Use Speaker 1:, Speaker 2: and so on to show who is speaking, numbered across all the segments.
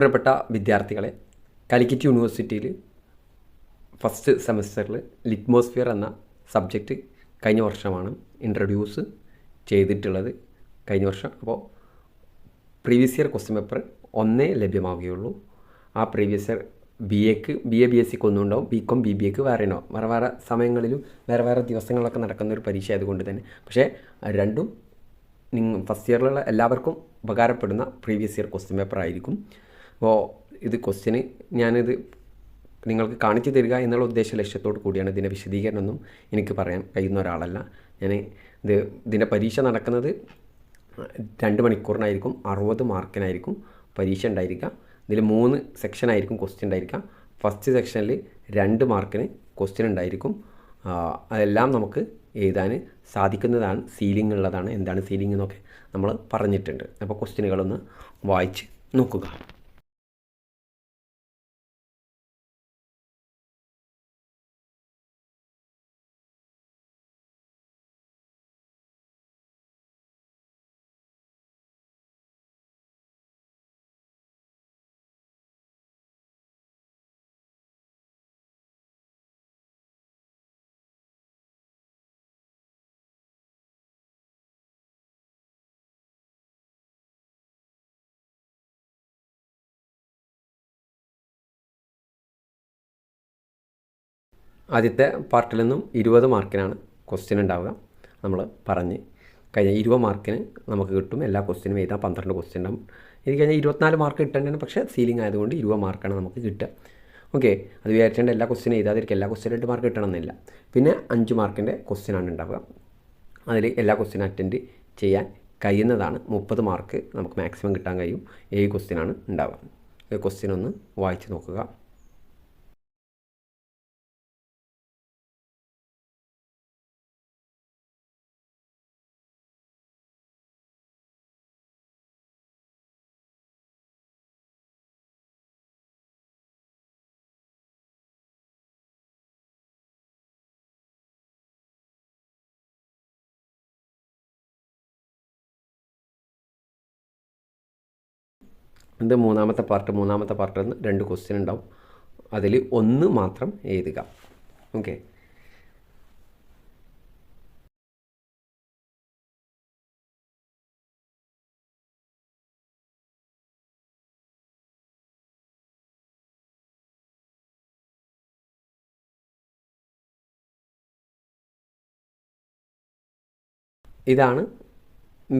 Speaker 1: പ്രിയപ്പെട്ട വിദ്യാർത്ഥികളെ, കാലിക്കറ്റ് യൂണിവേഴ്സിറ്റിയിൽ ഫസ്റ്റ് സെമസ്റ്ററിൽ ലിറ്റ്മോസ്ഫിയർ എന്ന സബ്ജക്റ്റ് കഴിഞ്ഞ വർഷമാണ് ഇൻട്രൊഡ്യൂസ് ചെയ്തിട്ടുള്ളത്. കഴിഞ്ഞ വർഷം. അപ്പോൾ പ്രീവിയസ് ഇയർ ക്വസ്റ്റ്യൻ പേപ്പർ ഒന്നേ ലഭ്യമാവുകയുള്ളൂ. ആ previous year B A B S സിക്ക് ഒന്നും ഉണ്ടാവും, ബി കോം ബി ബി എക്ക് വേറെ ഉണ്ടാവും. വേറെ സമയങ്ങളിലും വേറെ ദിവസങ്ങളിലൊക്കെ നടക്കുന്ന ഒരു പരീക്ഷ ആയതുകൊണ്ട് തന്നെ. പക്ഷേ രണ്ടും ഫസ്റ്റ് ഇയറിലുള്ള എല്ലാവർക്കും ഉപകാരപ്പെടുന്ന പ്രീവിയസ് ഇയർ ക്വസ്റ്റ്യൻ പേപ്പർ ആയിരിക്കും. അപ്പോൾ ഇത് ക്വസ്റ്റ്യന് ഞാനിത് നിങ്ങൾക്ക് കാണിച്ചു തരിക എന്നുള്ള ഉദ്ദേശ ലക്ഷ്യത്തോട് കൂടിയാണ്. ഇതിൻ്റെ വിശദീകരണമൊന്നും എനിക്ക് പറയാൻ കഴിയുന്ന ഒരാളല്ല ഞാൻ. ഇതിൻ്റെ പരീക്ഷ നടക്കുന്നത് 2 മണിക്കൂറിനായിരിക്കും. 60 മാർക്കിനായിരിക്കും പരീക്ഷ ഉണ്ടായിരിക്കുക. ഇതിൽ 3 സെക്ഷനായിരിക്കും ക്വസ്റ്റ്യൻ ഉണ്ടായിരിക്കുക. ഫസ്റ്റ് സെക്ഷനിൽ 2 മാർക്കിന് ക്വസ്റ്റ്യൻ ഉണ്ടായിരിക്കും. അതെല്ലാം നമുക്ക് എഴുതാൻ സാധിക്കുന്നതാണ്. സീലിംഗ് ഉള്ളതാണ്. എന്താണ് സീലിംഗ് എന്നൊക്കെ നമ്മൾ പറഞ്ഞിട്ടുണ്ട്. അപ്പോൾ ക്വസ്റ്റ്യനുകളൊന്ന് വായിച്ച് നോക്കുക. ആദ്യത്തെ പാർട്ടിൽ നിന്നും 20 മാർക്കിനാണ് ക്വസ്റ്റ്യൻ ഉണ്ടാവുക. നമ്മൾ പറഞ്ഞ് കഴിഞ്ഞ 20 മാർക്കിന് നമുക്ക് കിട്ടും. എല്ലാ ക്വസ്റ്റ്യനും എഴുതാം. 12 ക്വസ്റ്റ്യൻ ഉണ്ടാവും. ഇത് കഴിഞ്ഞാൽ 24 മാർക്ക് കിട്ടേണ്ടതാണ്. പക്ഷേ സീലിംഗ് ആയതുകൊണ്ട് 20 മാർക്കാണ് നമുക്ക് കിട്ടുക. ഓക്കെ, അത് വിചാരിച്ചേണ്ട എല്ലാ ക്വസ്റ്റ്യനും എഴുതാതിരിക്കും. എല്ലാ ക്വസ്റ്റ്യനും 2 മാർക്ക് കിട്ടണമെന്നില്ല. പിന്നെ 5 മാർക്കിൻ്റെ ക്വസ്റ്റ്യനാണ് ഉണ്ടാവുക. അതിൽ എല്ലാ ക്വസ്റ്റ്യനും അറ്റൻഡ് ചെയ്യാൻ കഴിയുന്നതാണ്. 30 മാർക്ക് നമുക്ക് മാക്സിമം കിട്ടാൻ കഴിയും. 7 ക്വസ്റ്റ്യനാണ് ഉണ്ടാവുക. ക്വസ്റ്റ്യൻ ഒന്ന് വായിച്ച് നോക്കുക. ഇത് മൂന്നാമത്തെ പാർട്ടിൽ നിന്ന് 2 ക്വസ്റ്റ്യൻ ഉണ്ടാവും. അതിൽ 1 മാത്രം എഴുതുക. ഓക്കെ, ഇതാണ്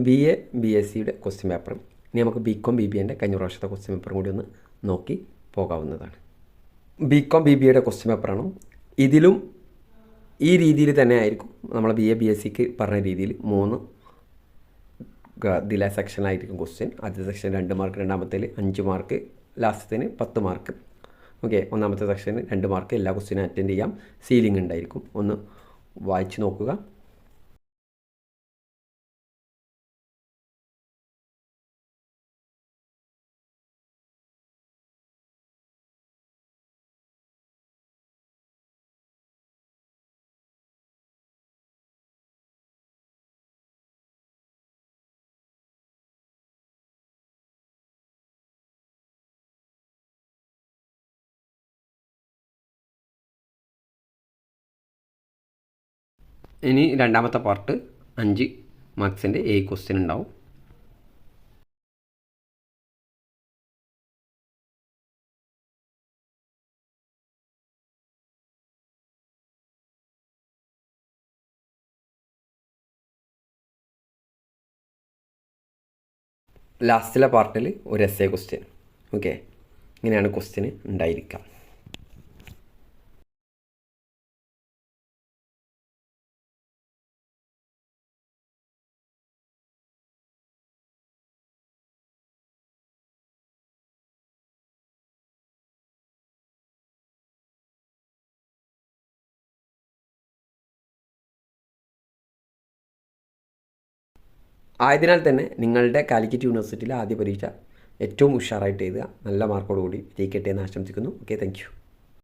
Speaker 1: ബി എ ബി എസ് സിയുടെ ക്വസ്റ്റ്യൻ പേപ്പർ. ഇനി നമുക്ക് ബി കോം ബി ബി എൻ്റെ കഴിഞ്ഞ പ്രാവശ്യത്തെ ക്വസ്റ്റ്യൻ പേപ്പറും കൂടി ഒന്ന് നോക്കി പോകാവുന്നതാണ്. ബി കോം ബി ബി എയുടെ ക്വസ്റ്റ്യൻ പേപ്പറാണ്. ഇതിലും ഈ രീതിയിൽ തന്നെ ആയിരിക്കും നമ്മൾ ബി എ ബി എസ് സിക്ക് പറഞ്ഞ രീതിയിൽ 3 ഇതിലെ സെക്ഷനായിരിക്കും ക്വസ്റ്റ്യൻ. ആദ്യത്തെ സെക്ഷൻ 2 മാർക്ക്, രണ്ടാമത്തേൽ 5 മാർക്ക്, ലാസ്റ്റത്തിന് 10 മാർക്ക്. ഓക്കെ, ഒന്നാമത്തെ സെക്ഷന് 2 മാർക്ക്. എല്ലാ ക്വസ്റ്റ്യനും അറ്റൻഡ് ചെയ്യാം. സീലിംഗ് ഉണ്ടായിരിക്കും. ഒന്ന് വായിച്ച് നോക്കുക. ഇനി രണ്ടാമത്തെ പാർട്ട് 5 മാർക്സിൻ്റെ 7 ക്വസ്റ്റ്യൻ ഉണ്ടാവും. ലാസ്റ്റിലെ പാർട്ടിൽ ഒരു എസ്സേ ക്വസ്റ്റ്യൻ. ഓക്കെ, ഇങ്ങനെയാണ് ക്വസ്റ്റ്യൻ ഉണ്ടായിരിക്കുക. ആയതിനാൽ തന്നെ നിങ്ങളുടെ കാലിക്കറ്റ് യൂണിവേഴ്സിറ്റിയിലെ ആദ്യ പരീക്ഷ ഏറ്റവും ഉഷാറായിട്ട് എഴുതുക. നല്ല മാർക്കോടുകൂടി വിജയിക്കട്ടെ എന്ന് ആശംസിക്കുന്നു. Okay, thank you.